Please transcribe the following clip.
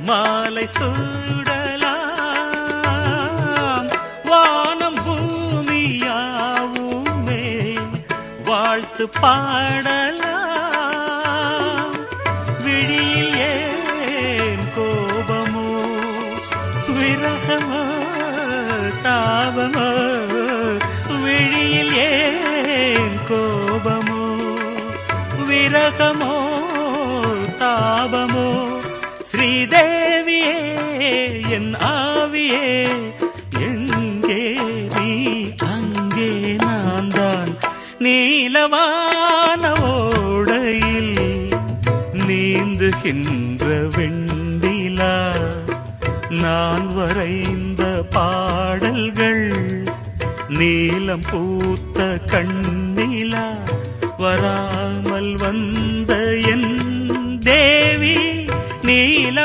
மாலை சூடலாம் வானம் பூமியாவுமே வாழ்த்து பாடலாம். விழியில் ஏன் கோபமோ விரகமோ தாபமோ, விழியில் ஏன் கோபமோ விரகமோ தாபமோ. ஸ்ரீதேவியே என் ஆவியே எங்கே நீ அங்கே நான் தான். நீலவான ஓடையில் நீந்துகின்ற வெண்டிலா, நான் வரைந்த பாடல்கள் நீலம் பூத்த கண்ணிலா. வராமல் வந்த என் தேவி நீல